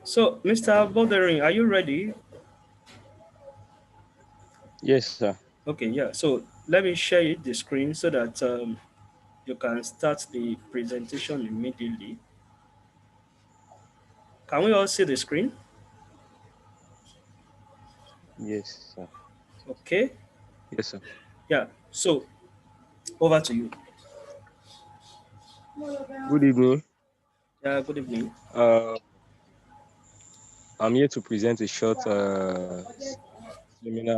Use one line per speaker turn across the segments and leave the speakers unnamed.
So, Mr. Bouldering, are you ready?
Yes, sir.
Okay, yeah. So let me share the screen so that you can start the presentation immediately. Can we all see the screen?
Yes, sir.
Okay.
Yes, sir.
Yeah. So over to you.
Good evening.
Yeah. Good evening.
Uh, I'm here to present a short seminar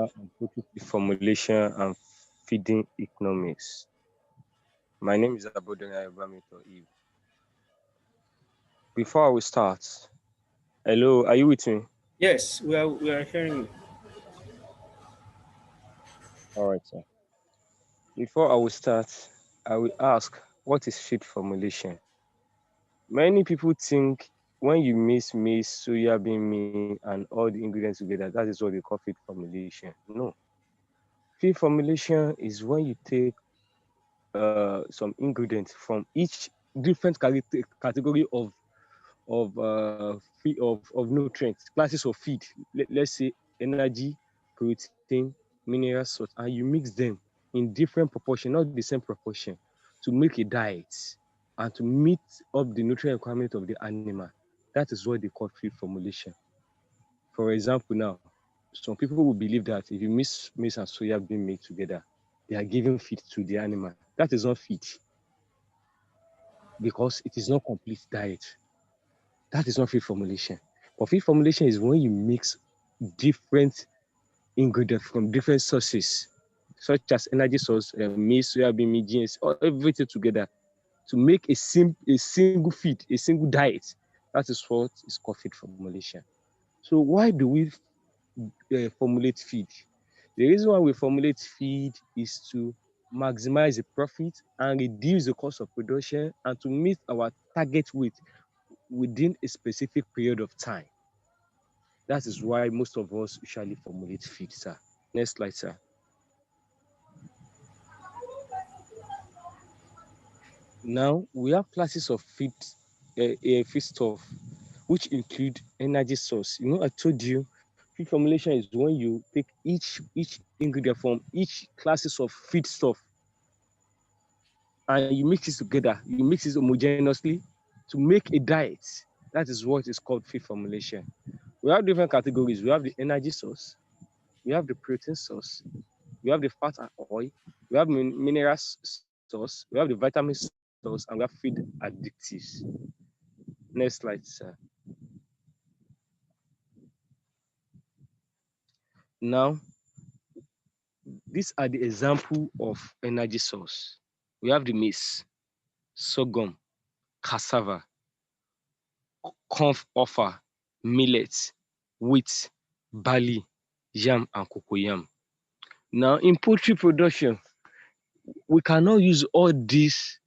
on poultry formulation and feeding economics. My name is Abodona Evamito Eve. Before I will start, hello, are you with me?
Yes, we are hearing you.
All right, sir. Before I will start, I will ask, what is feed formulation? Many people think when you mix maize, soya bean meal, and all the ingredients together, that is what they call feed formulation. No, feed formulation is when you take some ingredients from each different category of nutrients, classes of feed. Let's say energy, protein, mineral salt, and you mix them in different proportion, not the same proportion, to make a diet and to meet up the nutrient requirement of the animal. That is what they call feed formulation. For example, now, some people will believe that if you mix maize and soya bean made together, they are giving feed to the animal. That is not feed because it is not complete diet. That is not feed formulation. But feed formulation is when you mix different ingredients from different sources, such as energy source, maize, soya bean, meat, GNS, everything together to make a single feed, a single diet. That is what is called feed formulation. So why do we formulate feed? The reason why we formulate feed is to maximize the profit and reduce the cost of production and to meet our target weight within a specific period of time. That is why most of us usually formulate feed, sir. Next slide, sir. Now we have classes of feed stuff, which include energy source. You know, I told you feed formulation is when you take each ingredient from each classes of feed stuff and you mix it together. You mix it homogeneously to make a diet. That is what is called feed formulation. We have different categories. We have the energy source, we have the protein source, we have the fat and oil, we have mineral source, we have the vitamin source, and we have feed additives. Next slide, sir. Now, these are the example of energy source. We have the maize, sorghum, cassava, corn offer, millet, wheat, barley, yam, and cocoyam. Now, in poultry production, we cannot use all these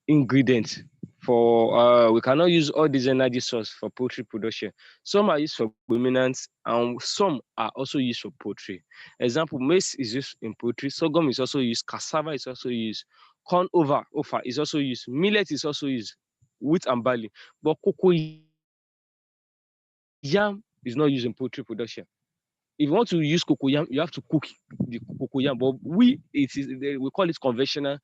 ingredients we cannot use all these energy source for poultry production. Some are used for ruminants and some are also used for poultry. Example, maize is used in poultry, sorghum is also used, cassava is also used, corn offer is also used, millet is also used, wheat and barley. But cocoyam is not used in poultry production. If you want to use cocoyam, you have to cook the cocoyam. But we call it conventional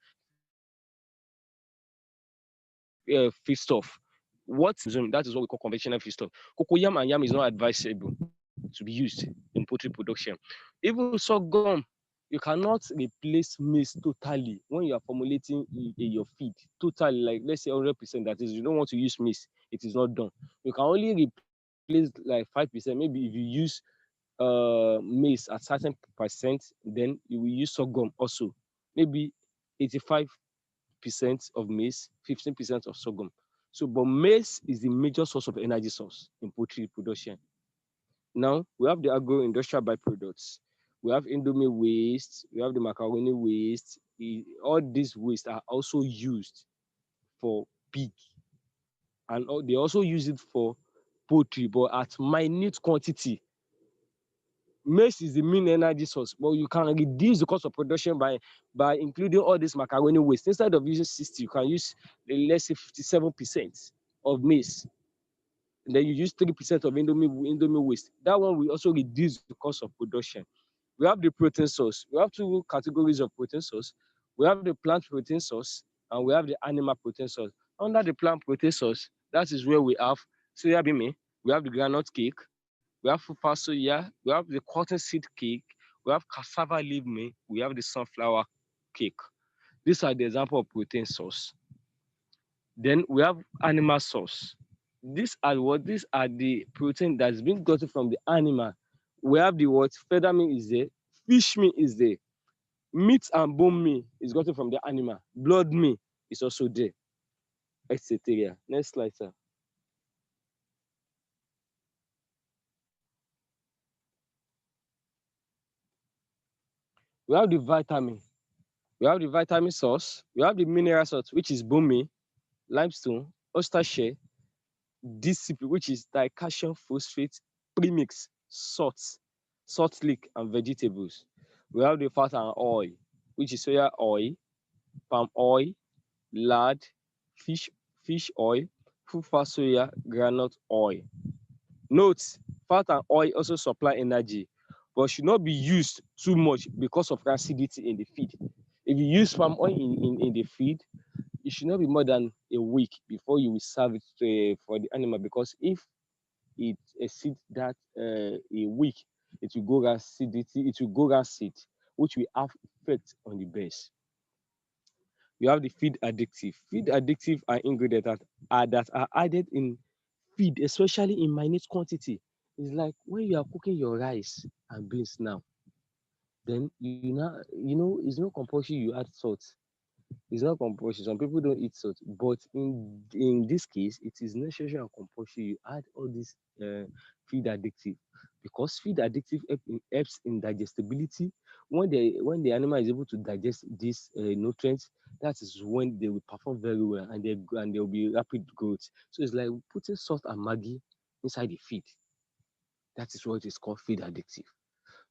feedstuff. That is what we call conventional feedstuff. Cocoyam and yam is not advisable to be used in poultry production. Even sorghum, you cannot replace maize totally when you are formulating your feed. Totally, like let's say 100%. That is, you don't want to use maize. It is not done. You can only replace like 5%. Maybe if you use maize at certain percent, then you will use sorghum also. Maybe 85% of maize, 15% of sorghum. So, but maize is the major source of energy source in poultry production. Now, we have the agro-industrial byproducts. We have indomie waste, we have the macaroni waste. All these waste are also used for pig. And they also use it for poultry, but at minute quantity. Maize is the main energy source, but you can reduce the cost of production by including all this macaroni waste. Instead of using 60, you can use let's say 57% of maize. and then you use 3% of indomie waste. That one will also reduce the cost of production. We have the protein source. We have two categories of protein source. We have the plant protein source and we have the animal protein source. Under the plant protein source, that is where we have soya bean, we have the granite cake, we have fufa soya, we have the cotton seed cake, we have cassava leaf meal, we have the sunflower cake. These are the example of protein source. Then we have animal source. These are the protein that's been gotten from the animal. We have the what? Feather meat is there, fish meat is there, meat and bone meat is gotten from the animal, blood meat is also there, etc. Next slide, sir. We have the vitamin. We have the vitamin source. We have the mineral source, which is bone meat, limestone, oyster shell, DCP, which is dicalcium phosphate premix, salt lick, and vegetables. We have the fat and oil, which is soya oil, palm oil, lard, fish fish oil, fufa soya, groundnut oil. Note, fat and oil also supply energy, but should not be used too much because of acidity in the feed. If you use palm oil in the feed, it should not be more than a week before you will serve it for the animal, because if it exceeds that a week, it will go rancid, which will have effect on the birds. We have the feed addictive. Feed addictive are ingredients that are added in feed, especially in minute quantity. It's like when you are cooking your rice and beans now, then it's not compulsory you add salt. It's not compulsory. Some people don't eat salt, but in this case, it is necessary and compulsory you add all this feed addictive, because feed addictive helps in digestibility. When the animal is able to digest these nutrients, that is when they will perform very well, and there will be rapid growth. So it's like putting salt and maggi inside the feed. That is what is called feed addictive.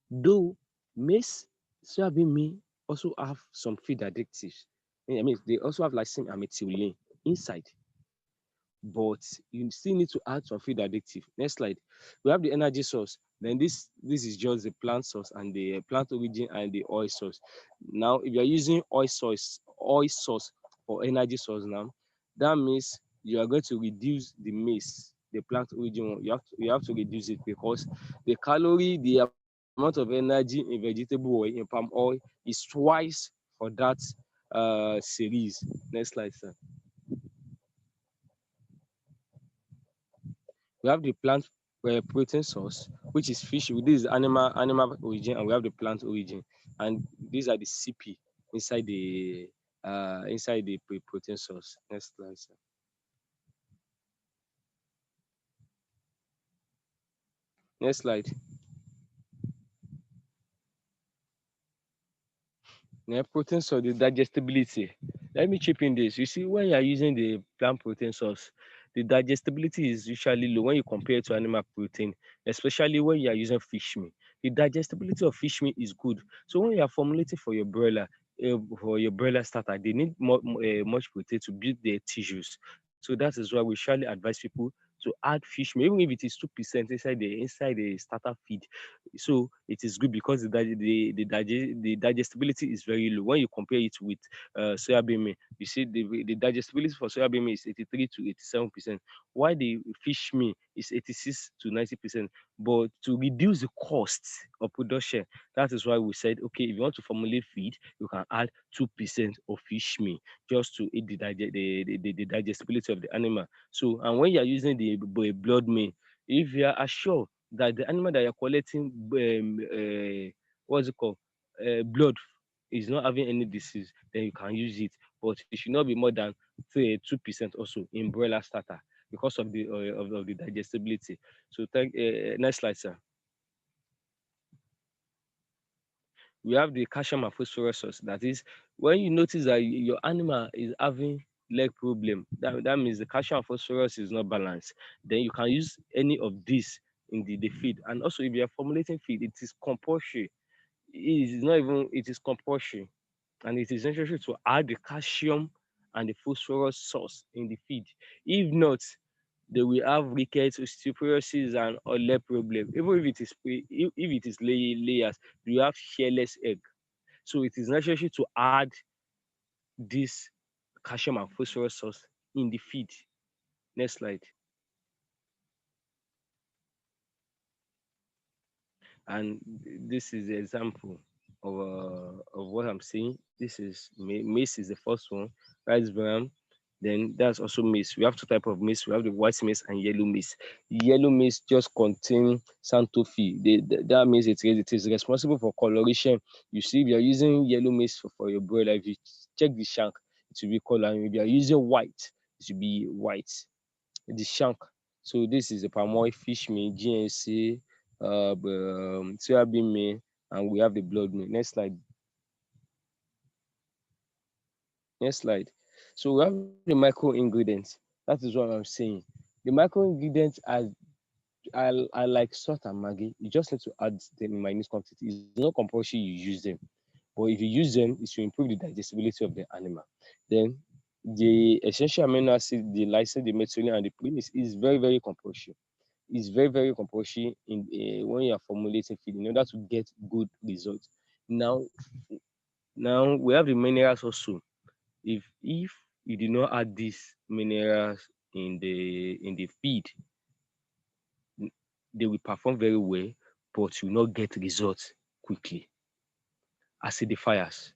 Though maize, soybean meal also have some feed additives. I mean, they also have lysine and methionine inside, but you still need to add some feed addictive. Next slide. We have the energy source. Then this is just the plant source and the plant origin and the oil source. Now, if you are using oil source for energy source now, that means you are going to reduce the maize, the plant origin one. You have to reduce it, because the amount of energy in vegetable oil, in palm oil, is twice for that series. Next slide, sir. We have the plant protein source, which is fish. This is animal origin, and we have the plant origin, and these are the CP inside the protein source. Next slide, sir. Next slide. Now, protein source, the digestibility. Let me chip in this. You see, when you are using the plant protein source, the digestibility is usually low when you compare it to animal protein, especially when you are using fish meat. The digestibility of fish meat is good. So when you are formulating for your broiler starter, they need much protein to build their tissues. So that is why we surely advise people to add fish meat, even if it is 2% inside the starter feed. So it is good because the digestibility is very low when you compare it with soybean meal. You see the digestibility for soybean meal is 83 to 87%, while the fish meal is 86 to 90%. But to reduce the cost of production, that is why we said, okay, if you want to formulate feed, you can add 2% of fish meal just to aid the digestibility of the animal. So, and when you are using the blood meal, if you are assured that the animal that you're collecting what's it called blood is not having any disease, then you can use it, but it should not be more than say 2% also in broiler starter, because of the digestibility. So next slide, sir. We have the calcium and phosphorus source. That is, when you notice that your animal is having leg problem, that means the calcium and phosphorus is not balanced. Then you can use any of this in the feed. And also, if you are formulating feed, it is compulsory. It is not even, it is compulsory, and it is necessary to add the calcium and the phosphorus source in the feed. If not, They will have rickets, osteoporosis, and other problem. Even if it is layers, you have shellless egg. So it is necessary to add this calcium and phosphorus source in the feed. Next slide. And this is the example of what I'm saying. This is maize is the first one, rice bran. Then that's also maize. We have two type of maize. We have the white maize and yellow maize. Yellow maize just contain xanthophyll. That means it is responsible for coloration. You see, if you are using yellow maize for your broiler, if you check the shank, it will be color. And if you are using white, it will be white. The shank. So this is the palm oil, fish meal, GNC, soybean meal, and we have the blood meal. Next slide. Next slide. So we have the micro ingredients. That is what I'm saying. The micro ingredients are like salt and maggi. You just need to add them in minute quantity. It's not compulsory you use them. But if you use them, it will improve the digestibility of the animal. Then the essential amino acid, the lysine, the methionine, and the protein is very, very compulsory. It's very, very compulsory in when you are formulating feed in order to get good results. Now, now we have the minerals also. If you do not add these minerals in the feed, they will perform very well, but you will not get results quickly. Acidifiers.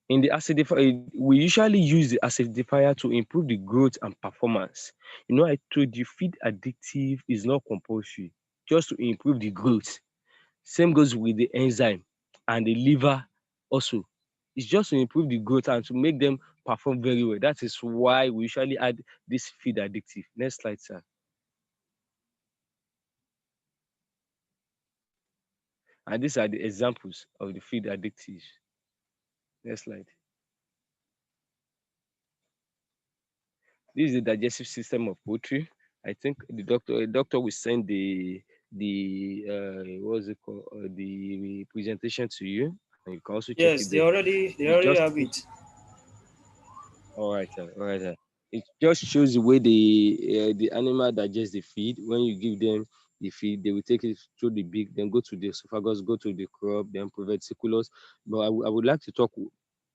In the acidifier, we usually use the acidifier to improve the growth and performance. You know, I told you feed addictive is not compulsory, just to improve the growth. Same goes with the enzyme and the liver also. It's just to improve the growth and to make them perform very well. That is why we usually add this feed addictive. Next slide, sir. And these are the examples of the feed additives. Next slide. This is the digestive system of poultry. I think the doctor will send the what's it called the presentation to you, and you can also check
Yes,
it there.
they
It
already
just
have it.
all right, sir. All right, sir. It just shows the way the animal digests the feed. When you give them the feed, they will take it through the beak, then go to the esophagus, go to the crop, then diverticulus. But I would like to talk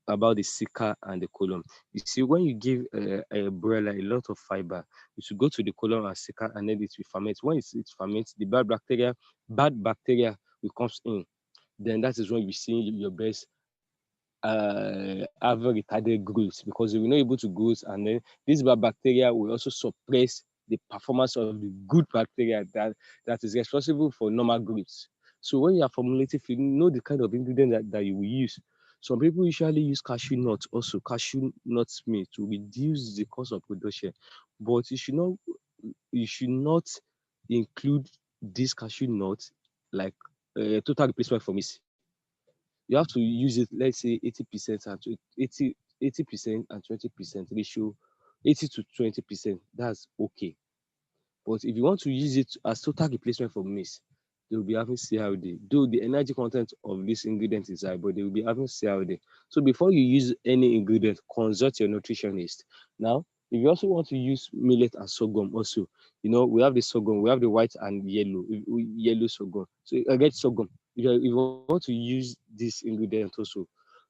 about the cica and the colon. You see, when you give a broiler a lot of fiber, it should go to the colon and cica, and then it will ferment. When it ferments, the bad bacteria will comes in. Then that is when you see your best have retarded growth because they will not able to grow, and then this bad bacteria will also suppress the performance of the good bacteria that is responsible for normal growth. So when you are formulating feed, you know the kind of ingredient that you will use. Some people usually use cashew nuts, also cashew nuts meat, to reduce the cost of production, but you should not include this cashew nut like total replacement for meat. You have to use it, let's say 80% and 80% and 20% ratio, 80 to 20%. That's okay. But if you want to use it as total replacement for maize, they will be having CRD. Though the energy content of this ingredient is high, but they will be having CRD. So before you use any ingredient, consult your nutritionist. Now, if you also want to use millet and sorghum, also, we have the sorghum, we have the white and yellow sorghum. So red sorghum. If you want to use this ingredient also,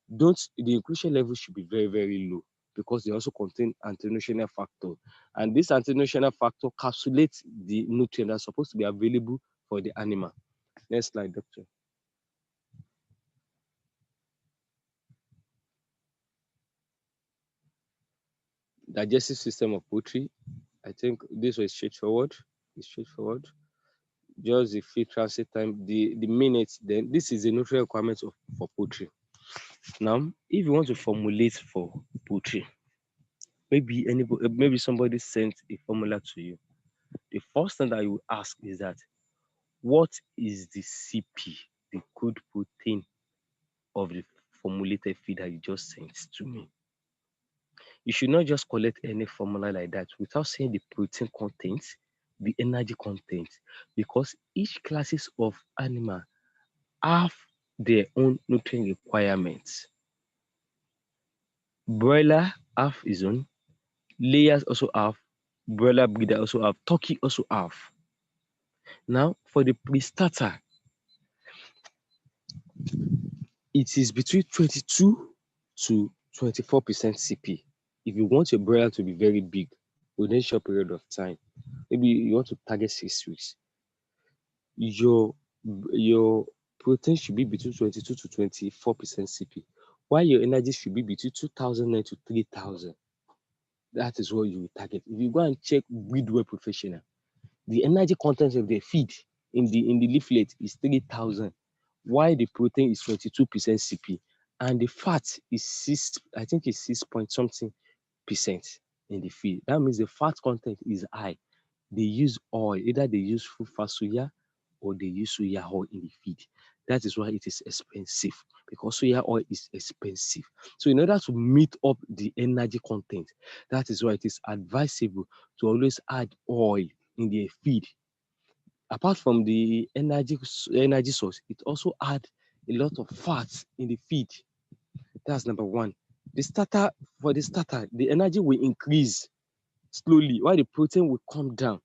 the inclusion level should be very, very low because they also contain antinutritional factor. And this antinutritional factor capsulates the nutrient that's supposed to be available for the animal. Next slide, doctor. Digestive system of poultry. I think this was straightforward. It's straightforward. Just the feed transit time, the minutes. Then this is the nutrient requirements for poultry. Now, if you want to formulate for poultry, maybe somebody sent a formula to you. The first thing that you will ask is that what is the CP, the crude protein of the formulated feed that you just sent to me? You should not just collect any formula like that without saying the protein content, the energy content, because each classes of animal have their own nutrient requirements. Broiler have his own, layers also have broiler breeder also have, turkey also have. Now, for the pre-starter, it is between 22 to 24% CP. If you want your broiler to be very big within a short period of time, maybe you want to target 6 weeks, your your protein should be between 22 to 24% CP, while your energy should be between 2,009 to 3,000. That is what you will target. If you go and check Breedwell Professional, the energy content of the feed in the leaflet is 3,000, while the protein is 22% CP, and the fat is six, I think it's 6 point something percent in the feed. That means the fat content is high. They use oil, either they use full fat soya or they use soya oil in the feed. That is why it is expensive, because soya oil is expensive. So in order to meet up the energy content, that is why it is advisable to always add oil in the feed. Apart from the energy source, it also add a lot of fat in the feed. That's number one. The starter For the starter, the energy will increase slowly while the protein will come down.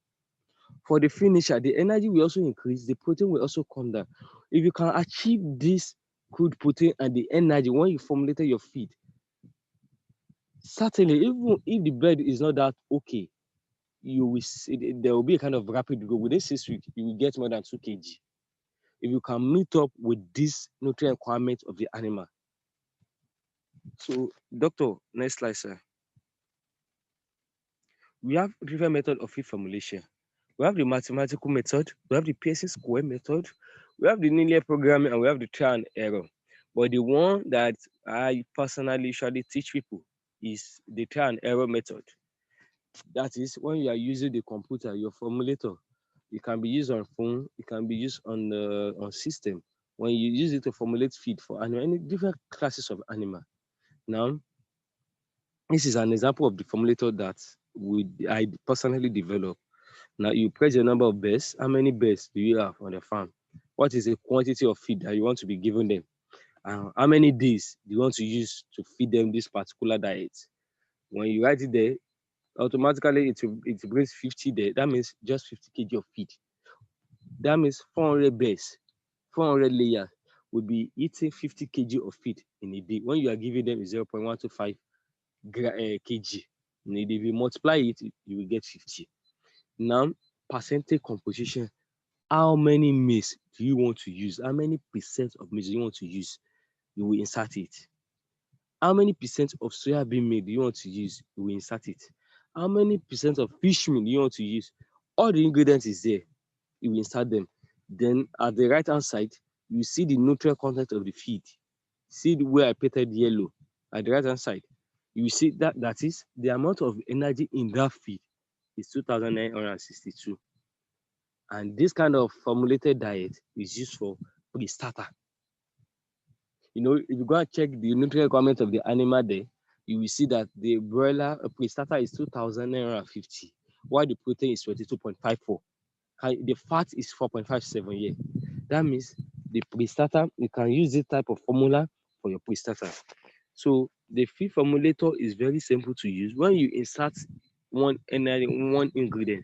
For the finisher, the energy will also increase, the protein will also come down. If you can achieve this crude protein and the energy when you formulated your feed, certainly, even if the bird is not that okay, you will see there will be a kind of rapid growth. Within 6 weeks, you will get more than 2 kg. If you can meet up with this nutrient requirement of the animal. So, doctor, next slide, sir. We have different method of feed formulation. We have the mathematical method, we have the Pearson square method, we have the linear programming, and we have the trial and error. But the one that I personally usually teach people is the trial and error method. That is when you are using the computer, your formulator. It can be used on phone, it can be used on system. When you use it to formulate feed for animal, any different classes of animal. Now, this is an example of the formulator that I personally developed. Now you press the number of birds. How many birds do you have on the farm? What is the quantity of feed that you want to be giving them? How many days do you want to use to feed them this particular diet? When you write it there, automatically it brings 50 there. That means just 50 kg of feed. That means 400 birds, 400 layers will be eating 50 kg of feed in a day. When you are giving them 0.125 kg in a day, if you multiply it, you will get 50. Now, percentage composition. How many maize do you want to use? How many percent of maize do you want to use? You will insert it. How many percent of soya bean meal do you want to use? You will insert it. How many percent of fish meal do you want to use? All the ingredients is there. You will insert them. Then at the right hand side, you see the nutrient content of the feed. See the way I painted yellow at the right hand side. You see that is the amount of energy in that feed is 2,962. And this kind of formulated diet is used for pre-starter. If you go and check the nutrient requirement of the animal there, you will see that the broiler pre-starter is 2,950, while the protein is 22.54. The fat is 4.57 here. That means the pre-starter, you can use this type of formula for your pre-starter. So the feed formulator is very simple to use. When you insert one ingredient,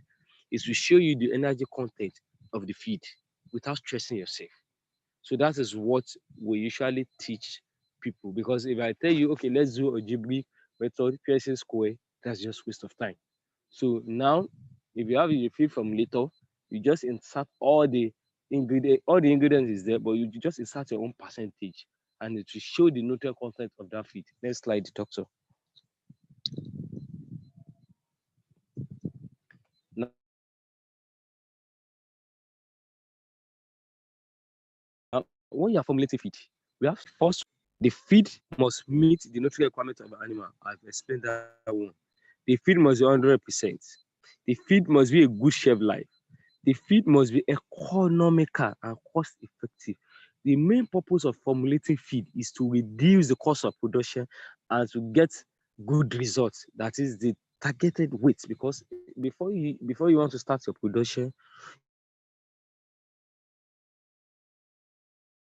it will show you the energy content of the feed without stressing yourself. So that is what we usually teach people. Because if I tell you, okay, let's do a Ghibli method, Pearson square, that's just waste of time. So now, if you have your feed formulator, you just insert all the ingredients is there, but you just insert your own percentage, and it will show the nutrient content of that feed. Next slide, doctor. Now, when you are formulating feed, we have first the feed must meet the nutrient requirement of the animal. I've explained that one. The feed must be 100%. The feed must be a good shelf life. The feed must be economical and cost effective. The main purpose of formulating feed is to reduce the cost of production and to get good results. That is the targeted weight. Because before you want to start your production, you need to know the targeted weight of the animal that you want to produce. Then you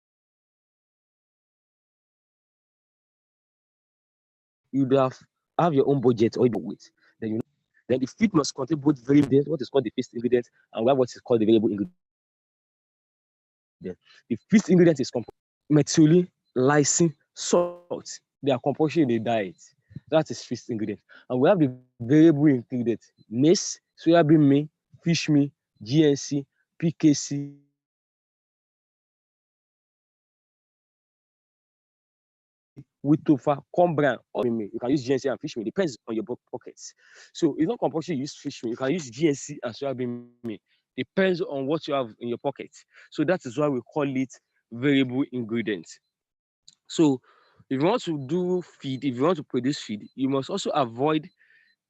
need to know the targeted energy content of the animal that you want to produce. Then you need to know the targeted you'd have your own budget or with. Then you then the feed must contain both variable ingredients, what is called the fixed ingredient, and we have what is called the variable ingredient. The fixed ingredient is methionine, lysine, salt. They are compulsory in the diet. That is fixed ingredient. And we have the variable ingredient: maize, soybean meal, fish meal, GNC, PKC, wheat tofu, corn bran, all these are variable ingredients. So you can use GNC and fish meal. It depends on your pockets. So it's not compulsory you use fish meal. You can use GNC and soybean meal. Depends on what you have in your pocket. So that is why we call it variable ingredients. So if you want to do feed, if you want to produce feed, you must also avoid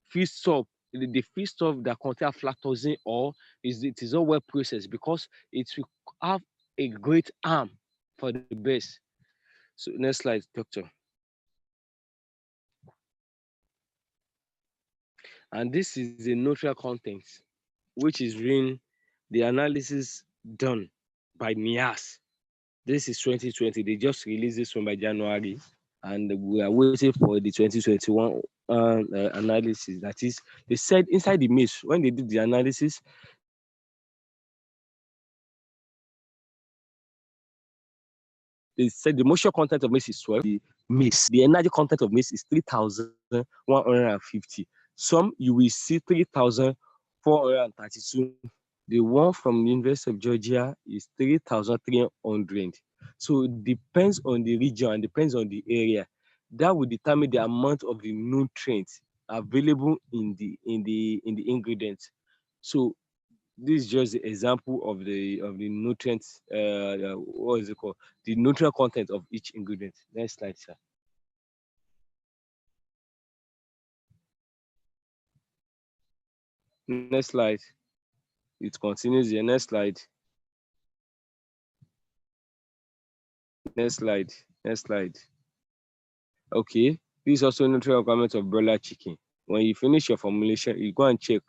feed stuff, the feed stuff that contain aflatoxin, or it is not well processed, because it will have a great harm for the birds. So next slide, doctor. And this is the nutrient content, which is in the analysis done by NIAS. This is 2020. They just released this one by January, and we are waiting for the 2021 analysis. That is, they said inside the maize, when they did the analysis, they said the moisture content of maize is 12. The moisture content of maize is 12. The energy content of maize is 3,150. Some you will see 3,432. The one from the University of Georgia is 3,300. So it depends on the region and depends on the area. That will determine the amount of the nutrients available in the ingredients. So this is just the example of the nutrients. What is it called? The nutrient content of each ingredient. Next slide, sir. Next slide. It continues here. Next slide. Next slide. Next slide. Okay. This is also nutrient requirement of broiler chicken. When you finish your formulation, you go and check.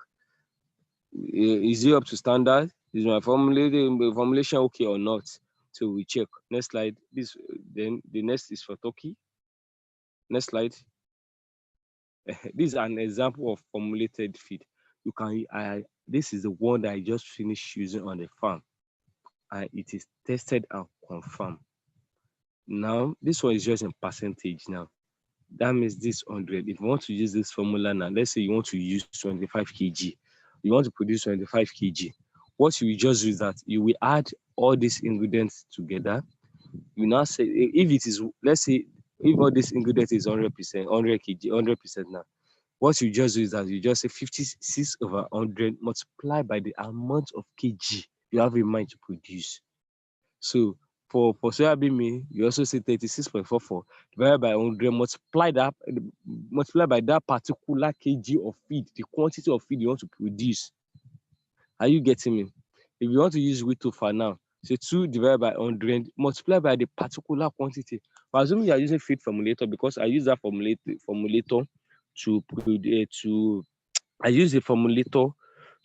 Is it up to standard? Is my formulation okay or not? So we check. Next slide. This then the next is for turkey. Next slide. This is an example of formulated feed. You can this is the one that I just finished using on the farm, and it is tested and confirmed. Now this one is just in percentage now. That means this 100. If you want to use this formula now, let's say you want to use 25 kg, you want to produce 25 kg. What you will just do is that you will add all these ingredients together. You now say if it is, let's say, if all this ingredient is 100%, 100 kg, 100% now. What you just do is that you just say 56 over 100 multiplied by the amount of kg you have in mind to produce. So for soybean meal, you also say 36.44 divided by 100, multiply by that particular kg of feed, the quantity of feed you want to produce. Are you getting me? If you want to use wheat tofu now, say 2 divided by 100, multiply by the particular quantity. But assuming you are using feed formulator, because I use that formulator to I use a formulator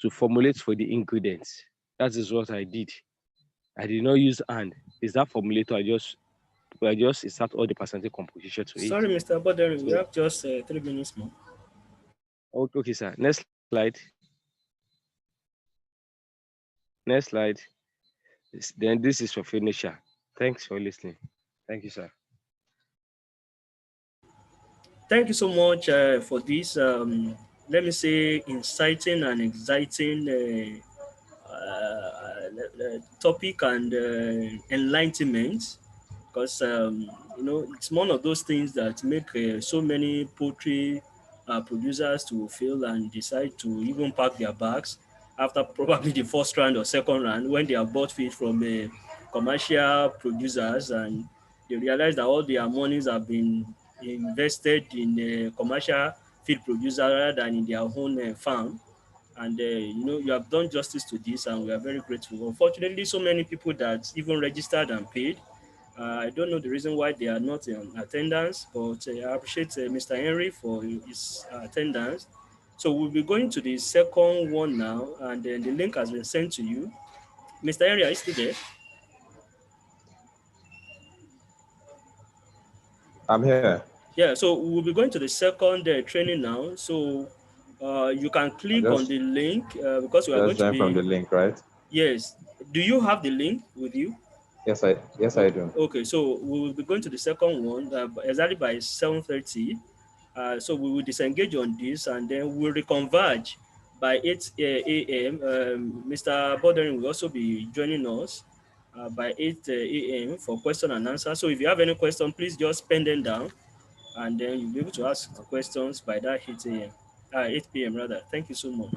to formulate for the ingredients. That is what I did. I did not use hand. Is that formulator? I just insert all the percentage composition to it.
Sorry, Mr. Boderi, we
So
have just 3 minutes more.
okay, sir. Next slide. Next slide. Then this is for finisher. Thanks for listening. Thank you, sir.
Thank you so much for this, let me say, inciting and exciting topic and enlightenment, because it's one of those things that make so many poultry producers to fail and decide to even pack their bags after probably the first round or second round, when they have bought feed from commercial producers, and they realize that all their monies have been invested in a commercial feed producer rather than in their own farm. And you have done justice to this, and we are very grateful. Unfortunately, so many people that even registered and paid, I don't know the reason why they are not in attendance, but I appreciate Mr. Henry for his attendance. So we'll be going to the second one now, and then the link has been sent to you. Mr. Henry, are you still there?
I'm here.
Yeah, so we'll be going to the second training now. So you can
I
click on the link because we are going
just
to
joined from
be.
the link, right?
Yes. Do you have the link with you?
Yes I
Okay.
do.
Okay. So we will be going to the second one exactly by 7:30. So we will disengage on this and then we'll reconverge by 8 a.m. Mr. Bordering will also be joining us by 8 a.m. for question and answer. So if you have any question, please just pen them down and then you'll be able to ask
Okay.
questions by that 8 a.m. 8 p.m. rather. Thank you so much.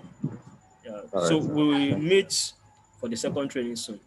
Yeah.
All
So
right,
we
sir.
will
Thank you.
meet for the second training soon.